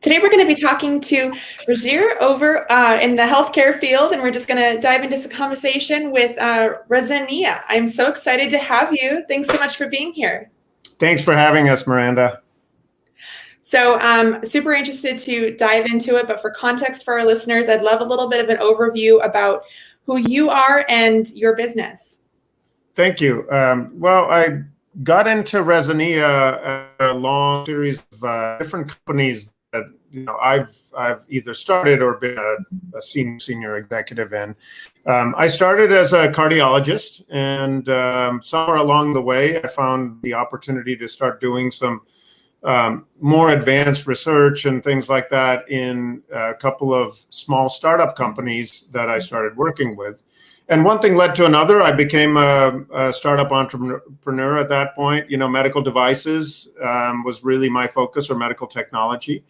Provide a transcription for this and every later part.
Today we're going to be talking to Ruchir over in the healthcare field, and we're just going to dive into some conversation with Resonea. I'm so excited to have you. Thanks so much for being here. Thanks for having us, Miranda. So super interested to dive into it, but for context for our listeners, I'd love a little bit of an overview about who you are and your business. Thank you. Well, I got into Resonea a long series of different companies that I've either started or been a senior executive in. I started as a cardiologist, and somewhere along the way, I found the opportunity to start doing some more advanced research and things like that in a couple of small startup companies that I started working with. And one thing led to another. I became a startup entrepreneur at that point. Medical devices was really my focus, or medical technology.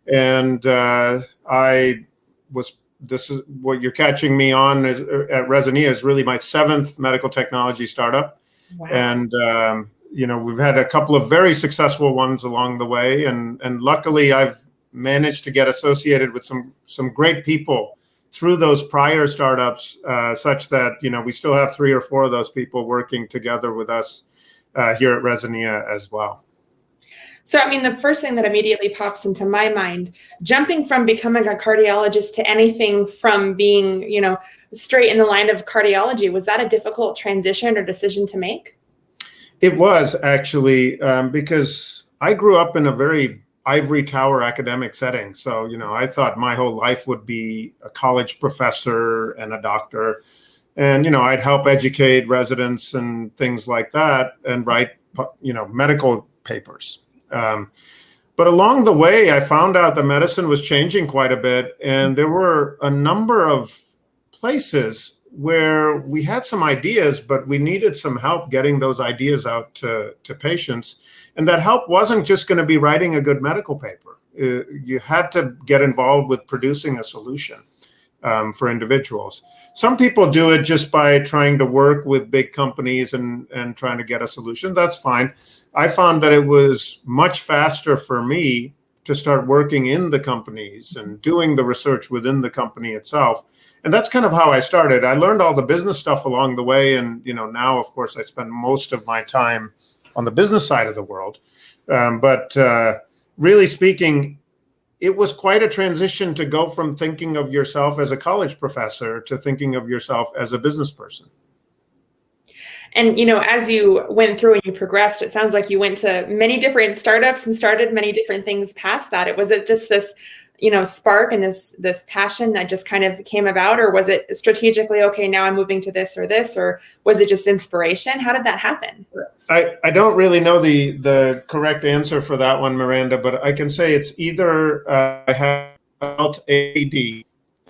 And this is what you're catching me on at Resonea is really my 7th medical technology startup. Wow. And, we've had a couple of very successful ones along the way. And luckily, I've managed to get associated with some great people through those prior startups, such that, we still have 3 or 4 of those people working together with us here at Resonea as well. So, the first thing that immediately pops into my mind, jumping from becoming a cardiologist to anything from being, straight in the line of cardiology, was that a difficult transition or decision to make? It was actually, because I grew up in a very ivory tower academic setting. So, I thought my whole life would be a college professor and a doctor. And, I'd help educate residents and things like that and write, medical papers. But along the way, I found out that medicine was changing quite a bit. And there were a number of places where we had some ideas, but we needed some help getting those ideas out to patients. And that help wasn't just going to be writing a good medical paper. You had to get involved with producing a solution for individuals. Some people do it just by trying to work with big companies and trying to get a solution. That's fine. I found that it was much faster for me to start working in the companies and doing the research within the company itself. And that's kind of how I started. I learned all the business stuff along the way. And, now, of course, I spend most of my time on the business side of the world. But really speaking, it was quite a transition to go from thinking of yourself as a college professor to thinking of yourself as a business person. And, as you went through and you progressed, it sounds like you went to many different startups and started many different things past that. Was it just this, spark and this passion that just kind of came about, or was it strategically, okay, now I'm moving to this, or was it just inspiration? How did that happen? I don't really know the correct answer for that one, Miranda, but I can say it's either I have felt AD,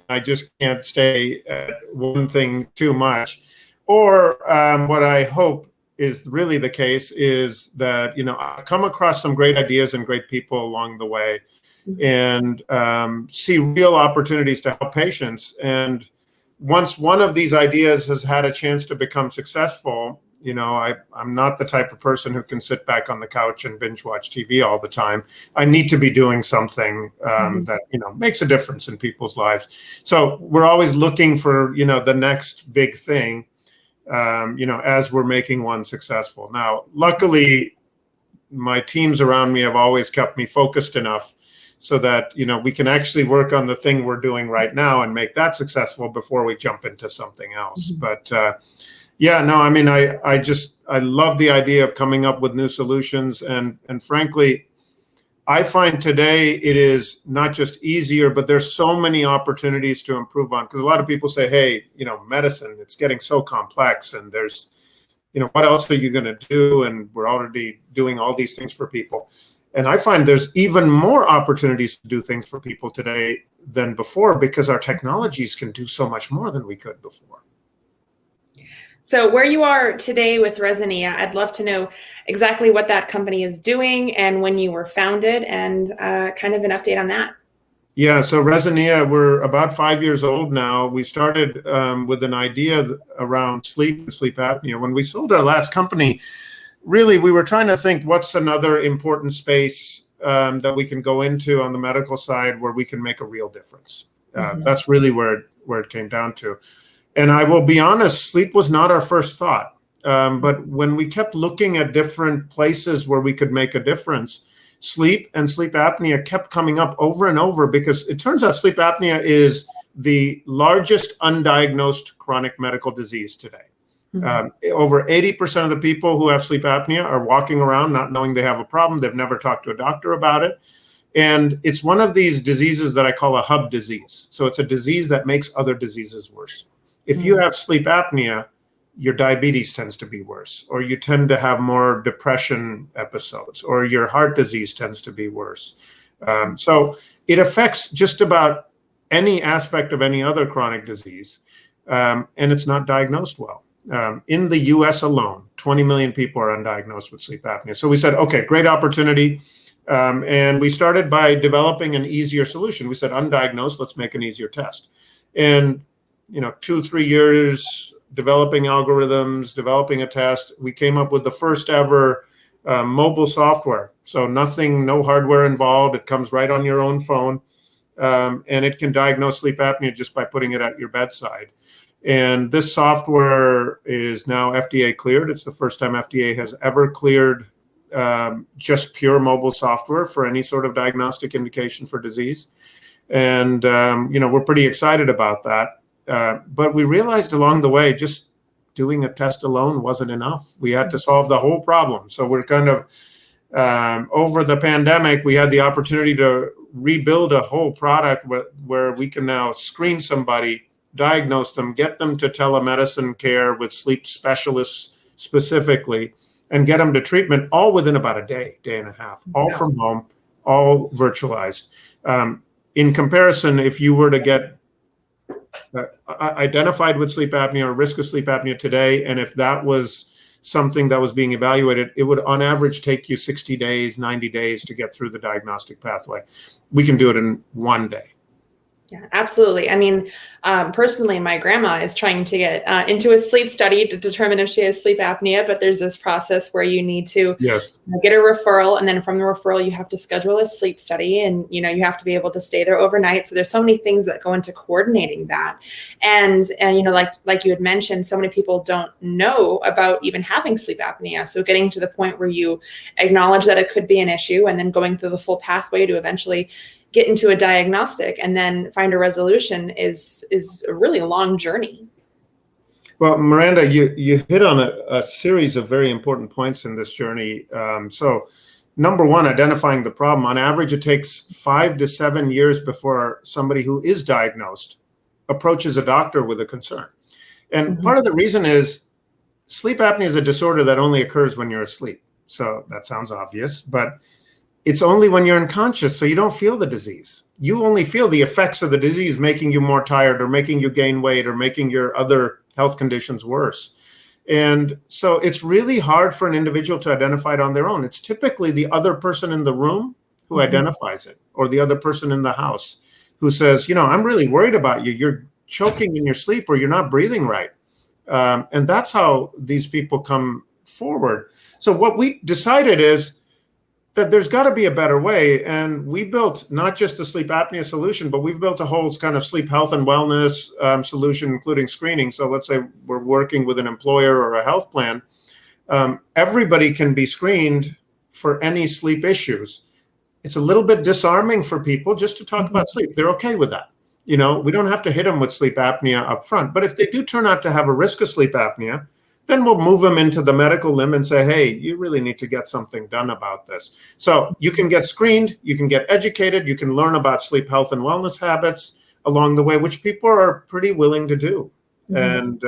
I just can't stay at one thing too much, or what I hope is really the case is that, I've come across some great ideas and great people along the way, and see real opportunities to help patients. And once one of these ideas has had a chance to become successful, I'm not the type of person who can sit back on the couch and binge watch TV all the time. I need to be doing something that, makes a difference in people's lives. So we're always looking for, the next big thing, as we're making one successful. Now, luckily, my teams around me have always kept me focused enough so that, we can actually work on the thing we're doing right now and make that successful before we jump into something else. But I love the idea of coming up with new solutions. And frankly, I find today it is not just easier, but there's so many opportunities to improve on. Because a lot of people say, hey, medicine, it's getting so complex, and there's, what else are you going to do? And we're already doing all these things for people. And I find there's even more opportunities to do things for people today than before, because our technologies can do so much more than we could before. So where you are today with Resonea, I'd love to know exactly what that company is doing and when you were founded, and kind of an update on that. Yeah, so Resonea, we're about 5 years old now. We started with an idea around sleep and sleep apnea. When we sold our last company, really, we were trying to think what's another important space that we can go into on the medical side where we can make a real difference. That's really where it came down to. And I will be honest, sleep was not our first thought. But when we kept looking at different places where we could make a difference, sleep and sleep apnea kept coming up over and over, because it turns out sleep apnea is the largest undiagnosed chronic medical disease today. Over 80% of the people who have sleep apnea are walking around not knowing they have a problem. They've never talked to a doctor about it. And it's one of these diseases that I call a hub disease. So it's a disease that makes other diseases worse. If you have sleep apnea, your diabetes tends to be worse, or you tend to have more depression episodes, or your heart disease tends to be worse. So it affects just about any aspect of any other chronic disease, and it's not diagnosed well. In the US alone, 20 million people are undiagnosed with sleep apnea. So we said, okay, great opportunity. And we started by developing an easier solution. We said, undiagnosed, let's make an easier test. And 2-3 years developing algorithms, developing a test, we came up with the first ever mobile software. So no hardware involved. It comes right on your own phone, and it can diagnose sleep apnea just by putting it at your bedside. And this software is now FDA cleared. It's the first time FDA has ever cleared just pure mobile software for any sort of diagnostic indication for disease. And, we're pretty excited about that. But we realized along the way, just doing a test alone wasn't enough. We had to solve the whole problem. So we're kind of, over the pandemic, we had the opportunity to rebuild a whole product where we can now screen somebody, diagnose them, get them to telemedicine care with sleep specialists specifically, and get them to treatment all within about a day and a half, all from home, all virtualized. In comparison, if you were to get identified with sleep apnea or risk of sleep apnea today, and if that was something that was being evaluated, it would on average take you 60 days, 90 days to get through the diagnostic pathway. We can do it in 1 day. Yeah, absolutely. I mean, personally, my grandma is trying to get into a sleep study to determine if she has sleep apnea, but there's this process where you need to get a referral, and then from the referral, you have to schedule a sleep study, and you have to be able to stay there overnight. So there's so many things that go into coordinating that, and like you had mentioned, so many people don't know about even having sleep apnea. So getting to the point where you acknowledge that it could be an issue, and then going through the full pathway to eventually get into a diagnostic and then find a resolution is a really long journey. Well, Miranda, you hit on a series of very important points in this journey. So number one, identifying the problem. On average, it takes 5 to 7 years before somebody who is diagnosed approaches a doctor with a concern. And part of the reason is sleep apnea is a disorder that only occurs when you're asleep. So that sounds obvious, but it's only when you're unconscious, so you don't feel the disease. You only feel the effects of the disease making you more tired, or making you gain weight, or making your other health conditions worse. And so it's really hard for an individual to identify it on their own. It's typically the other person in the room who identifies it, or the other person in the house who says, I'm really worried about you. You're choking in your sleep, or you're not breathing right. And that's how these people come forward. So what we decided is that there's got to be a better way. And we built not just the sleep apnea solution, but we've built a whole kind of sleep health and wellness solution, including screening. So let's say we're working with an employer or a health plan. Everybody can be screened for any sleep issues. It's a little bit disarming for people just to talk about sleep. They're okay with that. We don't have to hit them with sleep apnea up front. But if they do turn out to have a risk of sleep apnea, then we'll move them into the medical limb and say, hey, you really need to get something done about this. So you can get screened, you can get educated, you can learn about sleep health and wellness habits along the way, which people are pretty willing to do. And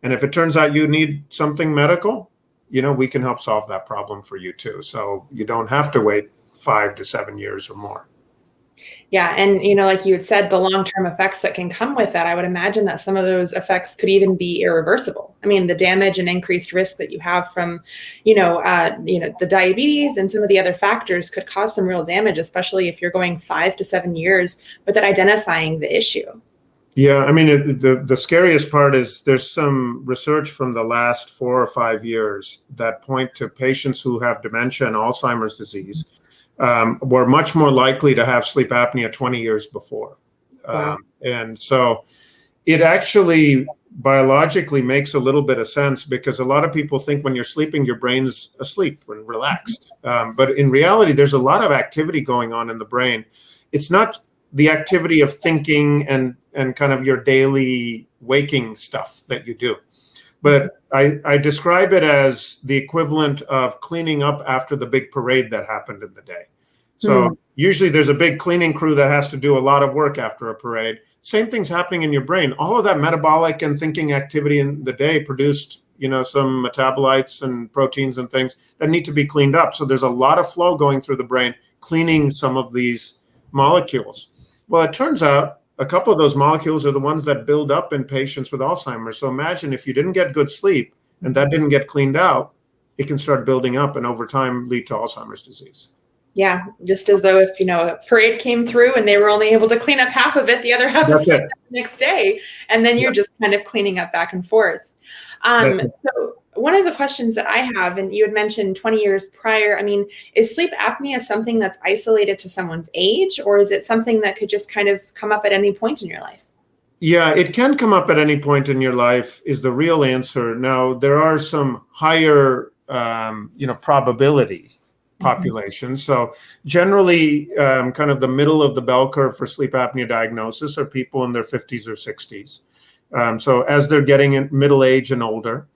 if it turns out you need something medical, we can help solve that problem for you too. So you don't have to wait 5 to 7 years or more. Yeah. And, like you had said, the long-term effects that can come with that, I would imagine that some of those effects could even be irreversible. I mean, the damage and increased risk that you have from, the diabetes and some of the other factors could cause some real damage, especially if you're going 5 to 7 years without identifying the issue. Yeah. I mean, the scariest part is there's some research from the last 4 or 5 years that point to patients who have dementia and Alzheimer's disease. were much more likely to have sleep apnea 20 years before. Wow. And so it actually biologically makes a little bit of sense, because a lot of people think when you're sleeping, your brain's asleep and relaxed. But in reality, there's a lot of activity going on in the brain. It's not the activity of thinking and kind of your daily waking stuff that you do. But I describe it as the equivalent of cleaning up after the big parade that happened in the day. So usually there's a big cleaning crew that has to do a lot of work after a parade. Same thing's happening in your brain. All of that metabolic and thinking activity in the day produced, some metabolites and proteins and things that need to be cleaned up. So there's a lot of flow going through the brain, cleaning some of these molecules. Well, it turns out a couple of those molecules are the ones that build up in patients with Alzheimer's. So imagine if you didn't get good sleep and that didn't get cleaned out, it can start building up and over time lead to Alzheimer's disease. Yeah, just as though if, a parade came through and they were only able to clean up half of it, the other half is still the next day. And then you're just kind of cleaning up back and forth. So one of the questions that I have, and you had mentioned 20 years prior, is sleep apnea something that's isolated to someone's age, or is it something that could just kind of come up at any point in your life? Yeah, it can come up at any point in your life is the real answer. Now, there are some higher, probability population. So generally, kind of the middle of the bell curve for sleep apnea diagnosis are people in their 50s or 60s. So as they're getting in middle age and older.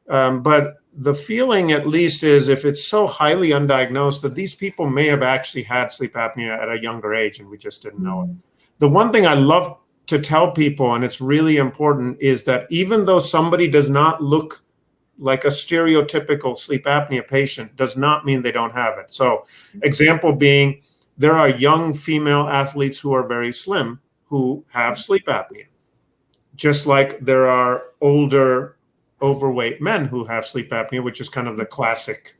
But the feeling at least is if it's so highly undiagnosed that these people may have actually had sleep apnea at a younger age and we just didn't know it. The one thing I love to tell people, and it's really important, is that even though somebody does not look like a stereotypical sleep apnea patient, does not mean they don't have it. So example being, there are young female athletes who are very slim who have sleep apnea, just like there are older overweight men who have sleep apnea, which is kind of the classic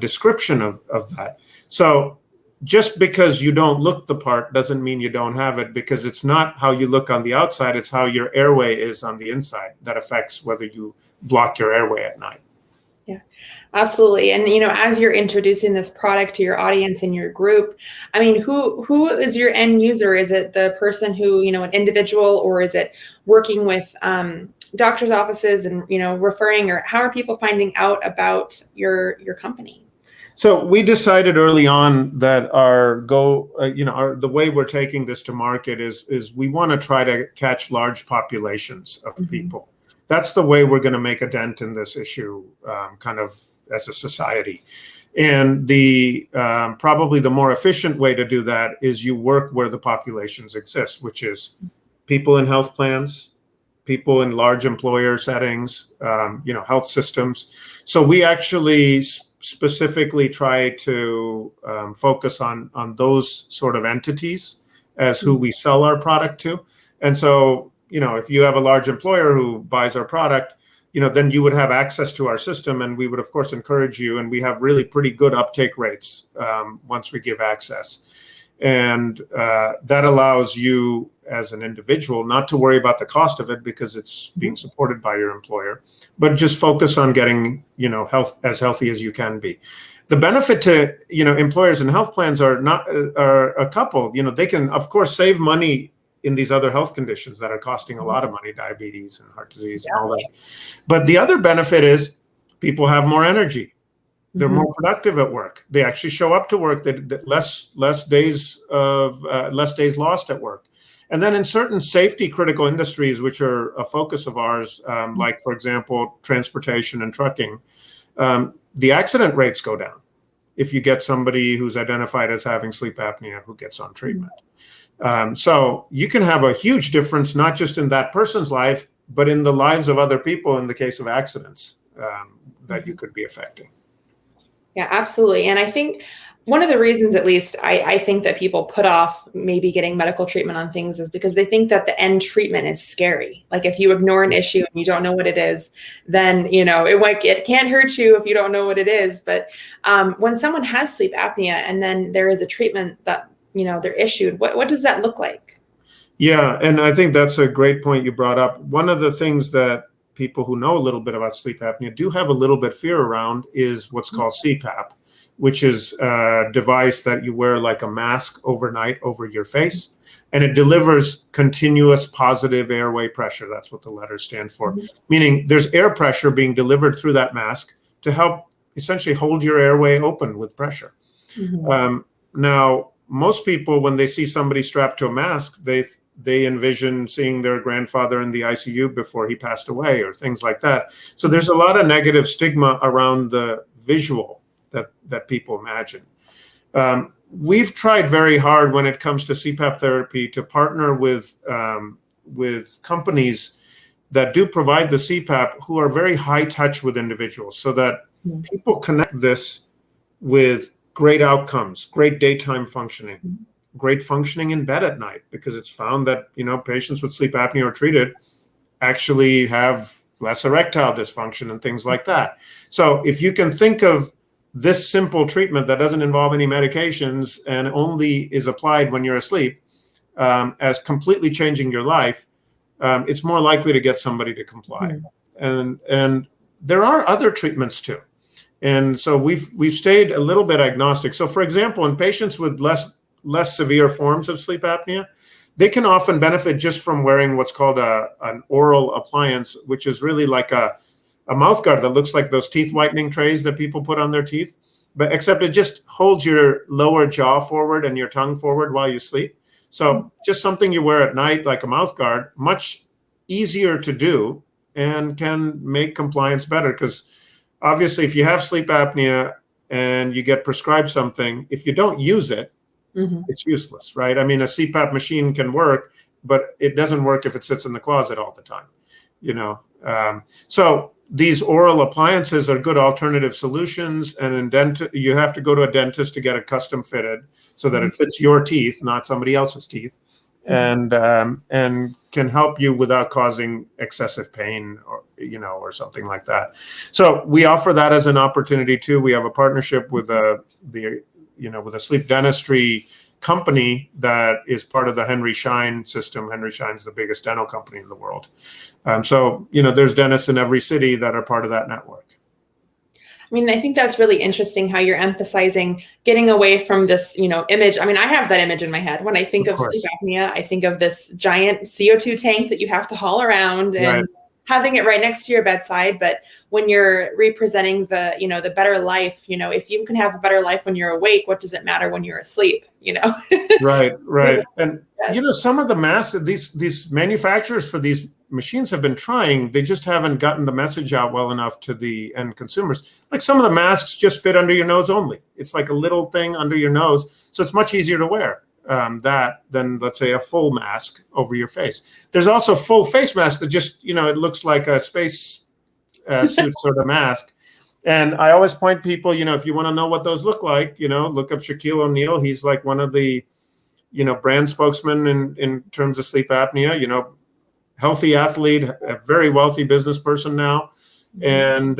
description of that. So just because you don't look the part doesn't mean you don't have it, because it's not how you look on the outside, it's how your airway is on the inside that affects whether you block your airway at night. Yeah, absolutely. And, as you're introducing this product to your audience in your group, who is your end user? Is it the person who, an individual, or is it working with doctor's offices and, referring, or how are people finding out about your company? So we decided early on that the way we're taking this to market is we want to try to catch large populations of people. That's the way we're going to make a dent in this issue, kind of as a society. And the probably the more efficient way to do that is you work where the populations exist, which is people in health plans, people in large employer settings, health systems. So we actually specifically try to focus on those sort of entities as who we sell our product to. And so, if you have a large employer who buys our product, then you would have access to our system, and we would, of course, encourage you. And we have really pretty good uptake rates once we give access. And that allows you as an individual not to worry about the cost of it because it's being supported by your employer, but just focus on getting, as healthy as you can be. The benefit to, employers and health plans are a couple. They can, of course, save money in these other health conditions that are costing a lot of money, diabetes and heart disease and all that. But the other benefit is people have more energy. They're more productive at work. They actually show up to work. That less days lost at work. And then in certain safety critical industries, which are a focus of ours, like, for example, transportation and trucking, the accident rates go down if you get somebody who's identified as having sleep apnea who gets on treatment. So you can have a huge difference, not just in that person's life, but in the lives of other people in the case of accidents that you could be affecting. Yeah, absolutely. And I think one of the reasons, at least, I think that people put off maybe getting medical treatment on things is because they think that the end treatment is scary. Like if you ignore an issue and you don't know what it is, then, it can't hurt you if you don't know what it is. But when someone has sleep apnea and then there is a treatment that, they're issued, what does that look like? Yeah, and I think that's a great point you brought up. One of the things that people who know a little bit about sleep apnea do have a little bit fear around is what's called CPAP, which is a device that you wear like a mask overnight over your face, and it delivers continuous positive airway pressure. That's what the letters stand for, meaning there's air pressure being delivered through that mask to help essentially hold your airway open with pressure. Now, most people, when they see somebody strapped to a mask, they envision seeing their grandfather in the ICU before he passed away or things like that. So there's a lot of negative stigma around the visual that people imagine. We've tried very hard when it comes to CPAP therapy to partner with companies that do provide the CPAP who are very high touch with individuals, so that people connect this with great outcomes, great daytime functioning, great functioning in bed at night, because it's found that, patients with sleep apnea or treated actually have less erectile dysfunction and things like that. So if you can think of this simple treatment that doesn't involve any medications and only is applied when you're asleep as completely changing your life, it's more likely to get somebody to comply. And there are other treatments too. And so we've stayed a little bit agnostic. So for example, in patients with less severe forms of sleep apnea, they can often benefit just from wearing what's called an oral appliance, which is really like a mouth guard that looks like those teeth whitening trays that people put on their teeth, but except it just holds your lower jaw forward and your tongue forward while you sleep. So just something you wear at night, like a mouth guard, much easier to do and can make compliance better. Because obviously, if you have sleep apnea and you get prescribed something, if you don't use it, it's useless, right? I mean, a CPAP machine can work, but it doesn't work if it sits in the closet all the time, So these oral appliances are good alternative solutions, and you have to go to a dentist to get it custom fitted so that it fits your teeth, not somebody else's teeth, and can help you without causing excessive pain or something like that. So we offer that as an opportunity too. We have a partnership with with a sleep dentistry company that is part of the Henry Schein system. Henry Schein's the biggest dental company in the world. So there's dentists in every city that are part of that network. I mean, I think that's really interesting how you're emphasizing getting away from this, image. I mean, I have that image in my head. When I think of sleep apnea, I think of this giant CO2 tank that you have to haul around and having it right next to your bedside. But when you're representing the, the better life, if you can have a better life when you're awake, what does it matter when you're asleep, Right. And, some of the masks, these manufacturers for these machines have been trying, they just haven't gotten the message out well enough to the end consumers. Like some of the masks just fit under your nose only. It's like a little thing under your nose. So it's much easier to wear than, let's say, a full mask over your face. There's also full face masks that just, it looks like a space suit sort of mask. And I always point people, if you want to know what those look like, look up Shaquille O'Neal. He's like one of the, brand spokesmen in terms of sleep apnea, healthy athlete, a very wealthy business person now. And,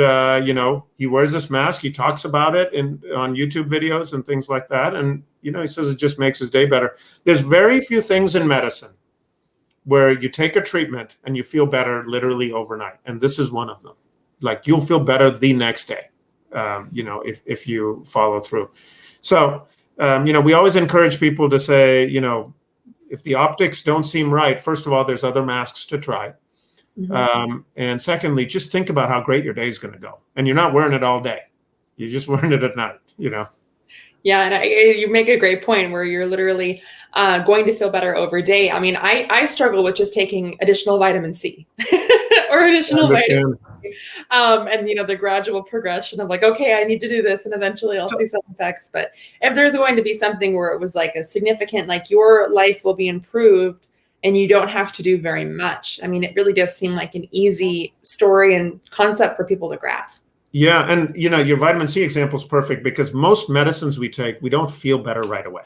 he wears this mask. He talks about it on YouTube videos and things like that. And, he says it just makes his day better. There's very few things in medicine where you take a treatment and you feel better literally overnight. And this is one of them. Like you'll feel better the next day, if you follow through. So, we always encourage people to say, if the optics don't seem right, first of all, there's other masks to try. And secondly, just think about how great your day is going to go. And you're not wearing it all day. You're just wearing it at night, Yeah, and you make a great point where you're literally going to feel better over day. I mean, I struggle with just taking additional vitamin C or additional vitamin C. And, the gradual progression of like, okay, I need to do this and eventually I'll see some effects. But if there's going to be something where it was like a significant, like your life will be improved and you don't have to do very much. I mean, it really does seem like an easy story and concept for people to grasp. Yeah. And, your vitamin C example is perfect because most medicines we take, we don't feel better right away.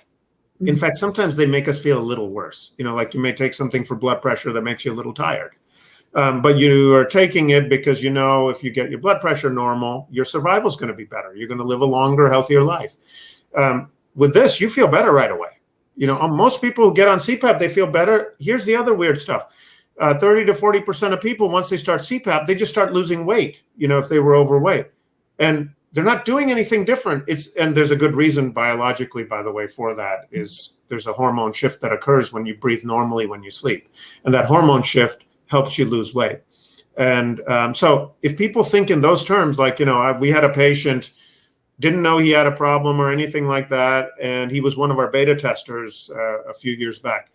In fact, sometimes they make us feel a little worse. Like you may take something for blood pressure that makes you a little tired. But you are taking it because, if you get your blood pressure normal, your survival is going to be better. You're going to live a longer, healthier life. With this, you feel better right away. Most people who get on CPAP, they feel better. Here's the other weird stuff. 30 to 40% of people, once they start CPAP, they just start losing weight, if they were overweight. And they're not doing anything different. And there's a good reason biologically, by the way, for that. Is there's a hormone shift that occurs when you breathe normally when you sleep, and that hormone shift helps you lose weight. And so if people think in those terms, like, we had a patient, didn't know he had a problem or anything like that, and he was one of our beta testers a few years back.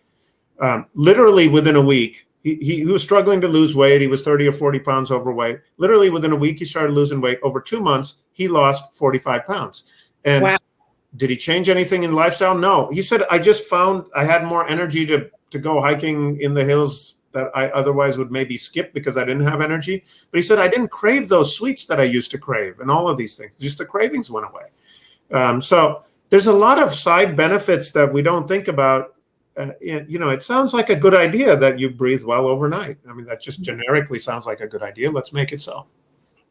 Literally within a week, he was struggling to lose weight. He was 30 or 40 pounds overweight. Literally within a week, he started losing weight. Over 2 months, he lost 45 pounds. And wow. Did he change anything in lifestyle? No. He said, I just found I had more energy to go hiking in the hills that I otherwise would maybe skip because I didn't have energy. But he said, I didn't crave those sweets that I used to crave and all of these things. Just the cravings went away. So there's a lot of side benefits that we don't think about. It sounds like a good idea that you breathe well overnight. I mean, that just generically sounds like a good idea. Let's make it so.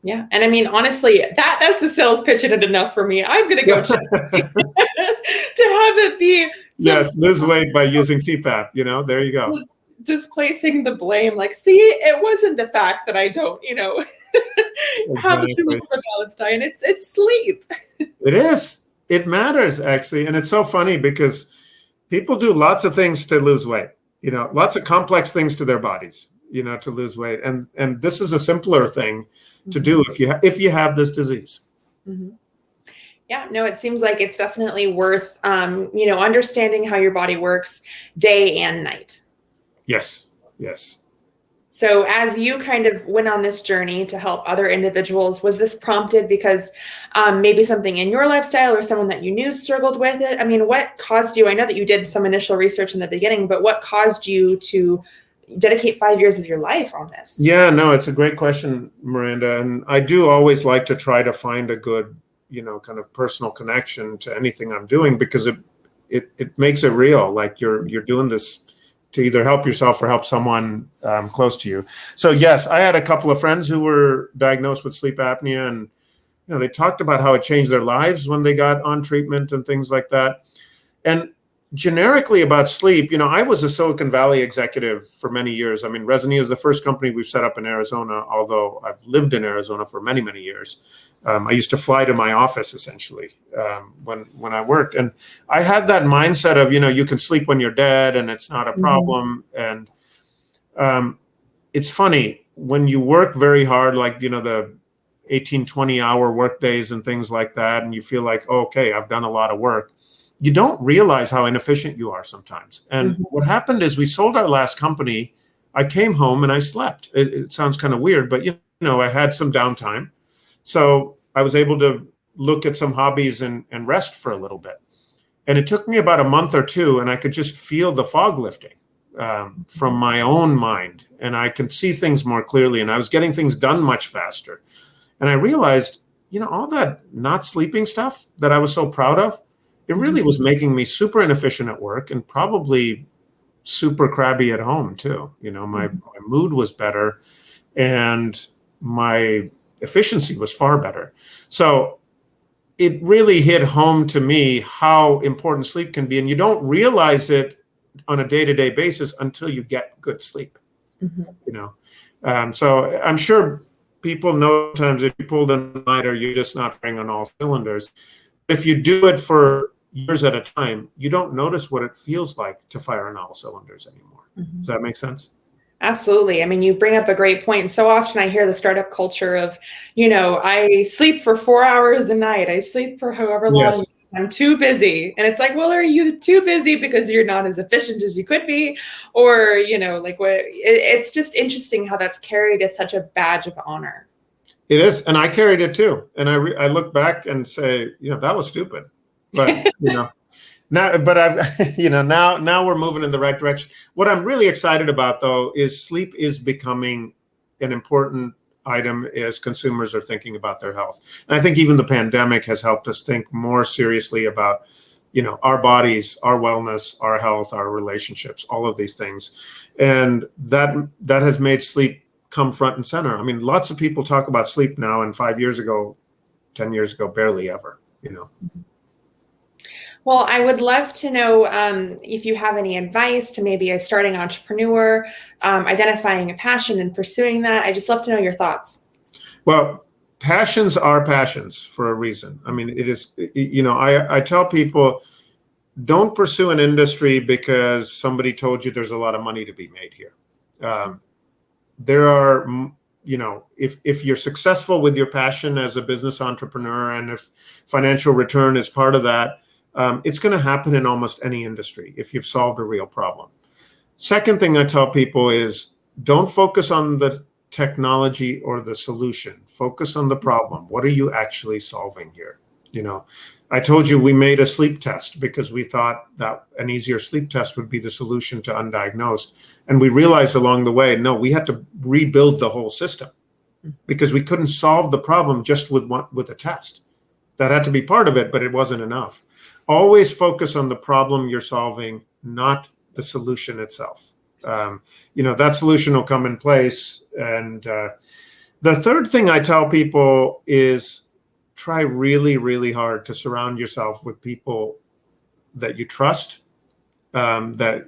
Yeah. And I mean, honestly, that's a sales pitch in it enough for me. I'm going to go check to have it be. Yes, lose weight by using CPAP. There you go. Displacing the blame. Like, see, it wasn't the fact that I don't, have a too much of a balanced diet. It's sleep. It is. It matters, actually. And it's so funny because people do lots of things to lose weight, lots of complex things to their bodies, to lose weight. And this is a simpler thing to do if you have this disease. Mm-hmm. Yeah, no, it seems like it's definitely worth, understanding how your body works day and night. Yes. So as you kind of went on this journey to help other individuals, was this prompted because maybe something in your lifestyle or someone that you knew struggled with it? I mean, what caused you? I know that you did some initial research in the beginning, but what caused you to dedicate 5 years of your life on this? Yeah, no, it's a great question, Miranda. And I do always like to try to find a good, kind of personal connection to anything I'm doing because it makes it real. Like you're doing this to either help yourself or help someone close to you. So yes, I had a couple of friends who were diagnosed with sleep apnea, and they talked about how it changed their lives when they got on treatment and things like that. And generically about sleep, I was a Silicon Valley executive for many years. I mean, Resonea is the first company we've set up in Arizona, although I've lived in Arizona for many, many years. I used to fly to my office essentially when I worked. And I had that mindset of, you can sleep when you're dead and it's not a problem. Mm-hmm. And it's funny, when you work very hard, like, the 18, 20-hour work days and things like that, and you feel like, oh, okay, I've done a lot of work, you don't realize how inefficient you are sometimes. And what happened is we sold our last company. I came home and I slept. It sounds kind of weird, but I had some downtime. So I was able to look at some hobbies and rest for a little bit. And it took me about a month or two, and I could just feel the fog lifting from my own mind. And I could see things more clearly, and I was getting things done much faster. And I realized, all that not sleeping stuff that I was so proud of, it really was making me super inefficient at work and probably super crabby at home too. My mood was better and my efficiency was far better. So it really hit home to me how important sleep can be. And you don't realize it on a day-to-day basis until you get good sleep. So I'm sure people know times if you pull the night or you're just not firing on all cylinders. If you do it for years at a time, you don't notice what it feels like to fire on all cylinders anymore. Does that make sense? Absolutely. I mean, you bring up a great point. So often I hear the startup culture of, I sleep for 4 hours a night. I sleep for however long. Yes. I'm too busy. And it's like, well, are you too busy because you're not as efficient as you could be? Or, it's just interesting how that's carried as such a badge of honor. It is. And I carried it too. And I look back and say, that was stupid. But, now we're moving in the right direction. What I'm really excited about, though, is sleep is becoming an important item as consumers are thinking about their health. And I think even the pandemic has helped us think more seriously about, our bodies, our wellness, our health, our relationships, all of these things. And that has made sleep come front and center. I mean, lots of people talk about sleep now, and 5 years ago, 10 years ago, barely ever, Well, I would love to know if you have any advice to maybe a starting entrepreneur, identifying a passion and pursuing that. I just love to know your thoughts. Well, passions are passions for a reason. I mean, it is, I tell people, don't pursue an industry because somebody told you there's a lot of money to be made here. There are, if you're successful with your passion as a business entrepreneur, and if financial return is part of that, it's going to happen in almost any industry if you've solved a real problem. Second thing I tell people is, don't focus on the technology or the solution. Focus on the problem. What are you actually solving here? I told you we made a sleep test because we thought that an easier sleep test would be the solution to undiagnosed. And we realized along the way, no, we had to rebuild the whole system because we couldn't solve the problem just with a test. That had to be part of it, but it wasn't enough. Always focus on the problem you're solving, not the solution itself. That solution will come in place. And the third thing I tell people is, try really, really hard to surround yourself with people that you trust. That,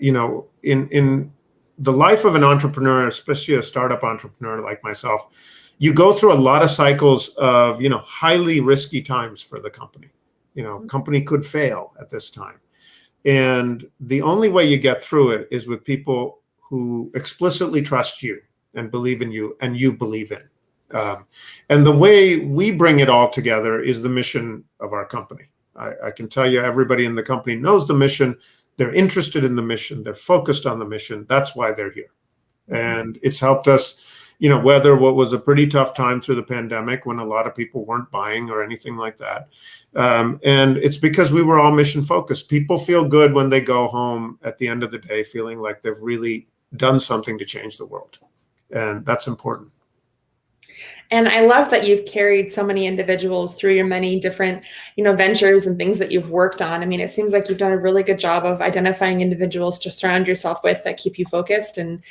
in the life of an entrepreneur, especially a startup entrepreneur like myself, you go through a lot of cycles of, highly risky times for the company. Company could fail at this time. And the only way you get through it is with people who explicitly trust you and believe in you and you believe in. And the way we bring it all together is the mission of our company. I can tell you, everybody in the company knows the mission. They're interested in the mission. They're focused on the mission. That's why they're here. And it's helped us, weather what was a pretty tough time through the pandemic when a lot of people weren't buying or anything like that. And it's because we were all mission focused. People feel good when they go home at the end of the day feeling like they've really done something to change the world. And that's important. And I love that you've carried so many individuals through your many different, ventures and things that you've worked on. I mean, it seems like you've done a really good job of identifying individuals to surround yourself with that keep you focused and,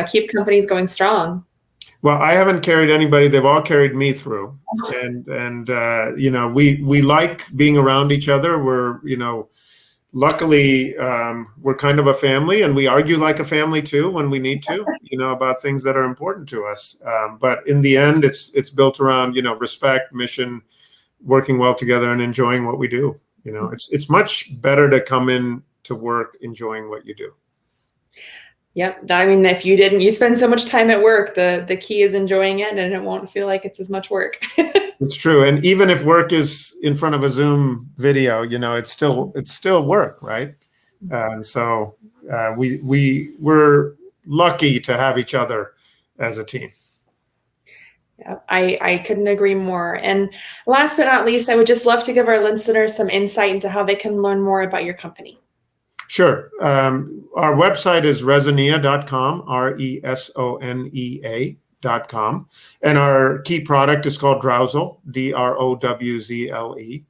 keep companies going strong. Well, I haven't carried anybody. They've all carried me through. And we like being around each other. We're, luckily, we're kind of a family, and we argue like a family too when we need to, about things that are important to us. But in the end, it's built around, respect, mission, working well together, and enjoying what we do. It's much better to come in to work enjoying what you do. Yep. I mean, if you spend so much time at work, the key is enjoying it, and it won't feel like it's as much work. It's true. And even if work is in front of a Zoom video, it's still work, right? So we're lucky to have each other as a team. Yeah, I couldn't agree more. And last but not least, I would just love to give our listeners some insight into how they can learn more about your company. Sure. Our website is resonea.com, resonea.com. And our key product is called Drowzle, Drowzle.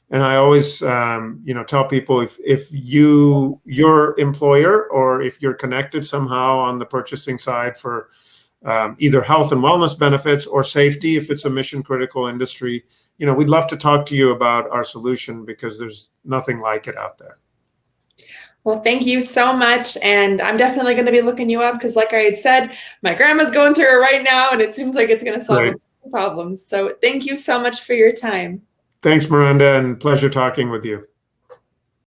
And I always, tell people if your employer, or if you're connected somehow on the purchasing side for either health and wellness benefits or safety, if it's a mission critical industry, we'd love to talk to you about our solution because there's nothing like it out there. Well, thank you so much. And I'm definitely going to be looking you up because, like I had said, my grandma's going through it right now, and it seems like it's going to solve problems. So thank you so much for your time. Thanks, Miranda, and pleasure talking with you.